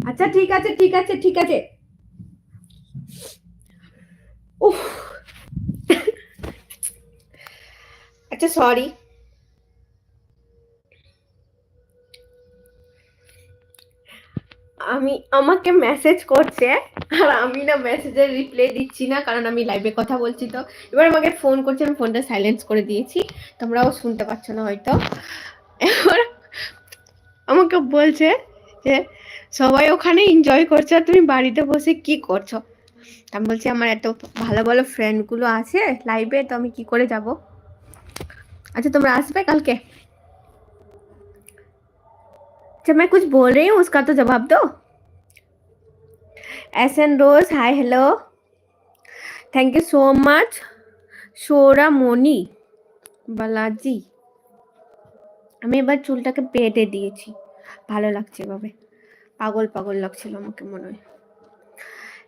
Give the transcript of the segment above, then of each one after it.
আচ্ছা ঠিক আছে ঠিক আছে ঠিক আছে। উফ, আচ্ছা সরি। আমাকে মেসেজ করছে, আর আমি না মেসেজের রিপ্লাই দিচ্ছি না, কারণ আমি লাইভে কথা বলছি। তো এবার আমাকে ফোন করছে, আমি ফোনটা সাইলেন্স করে দিয়েছি, তোমরাও শুনতে পাচ্ছ না হয়তো। এবার আমাকে বলছে যে সবাই ওখানে এনজয় করছে আর তুমি বাড়িতে বসে কি করছো। আমি বলছি আমার এত ভালো ভালো ফ্রেন্ড গুলো আছে লাইভে, তো আমি কি করে যাব। अच्छा तुम আসবে কালকে? अच्छा मैं कुछ बोल रही हूँ उसका तो जवाब दो। S N Rose hi hello, thank you so much. Sora Moni Balaji, আমি এবার চুলটাকে বেঁধে দিয়েছি, ভালো লাগছে এভাবে, পাগল পাগল লাগছিল আমাকে মনে হয়।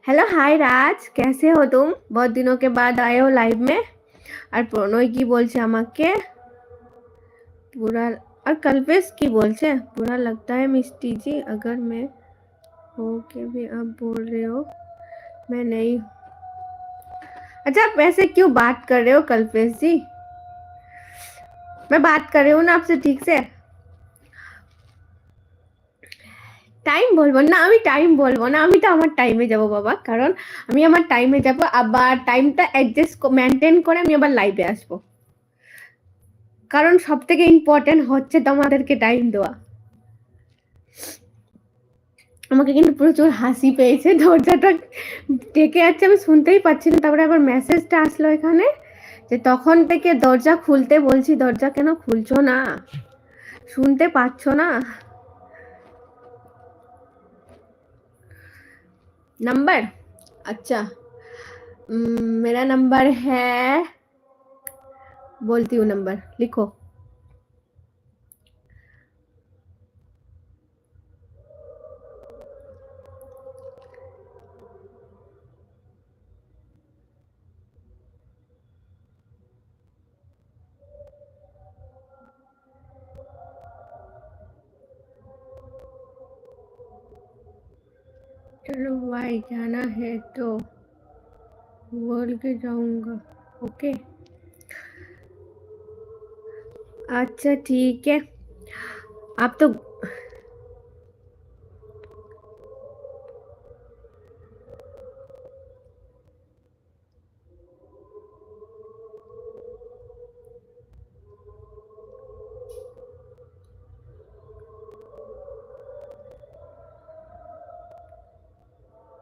हेलो हाय राज, कैसे हो तुम? बहुत दिनों के बाद आए हो लाइव में। আর প্রণয় কি বলছে আমাকে, पूरा, और कल्पेश की बोलছে बुरा लगता है मिस्टी जी अगर मैं हो के भी आप बोल रहे हो मैं नहीं। अच्छा आप ऐसे क्यों बात कर रहे हो कल्पेश जी? मैं बात कर रही हूँ ना आपसे ठीक से। টাইম বলবো না, আমি টাইম বলবো না, আমি তো আমার টাইমে যাব বাবা, কারণ আমি আমার টাইমে যাব, আবার টাইমটা অ্যাডজাস্ট মেনটেন করে আমি আবার লাইভে আসবো, কারণ সব থেকে ইম্পর্টেন্ট হচ্ছে তোমাদেরকে টাইম দেওয়া। আমাকে কিন্তু প্রচুর হাসি পেয়েছে, দরজাটা ডেকে যাচ্ছে আমি শুনতেই পাচ্ছি না, তারপরে আবার মেসেজটা আসলো এখানে যে তখন থেকে দরজা খুলতে বলছি, দরজা কেন খুলছো না, শুনতে পাচ্ছ না? नंबर, अच्छा मेरा नंबर है, बोलती हूँ नंबर लिखो। चलो भाई जाना है तो बोल के जाऊंगा, ओके। अच्छा ठीक है, आप तो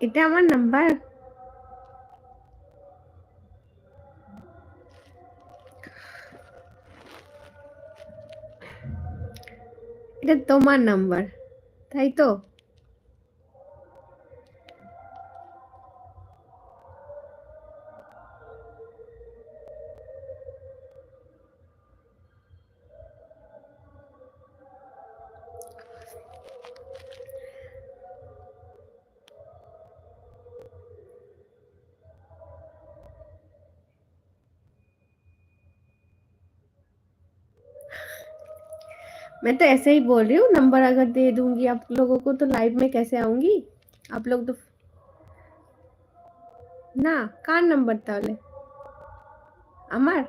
এটা আমার নাম্বার, এটা তোমার নাম্বার, তাই তো? मैं तो ऐसे ही बोल रही हूँ, नंबर अगर दे दूंगी आप लोगों को तो लाइव में कैसे आऊंगी आप लोग तो। না, কার নাম্বার তাহলে? আমার?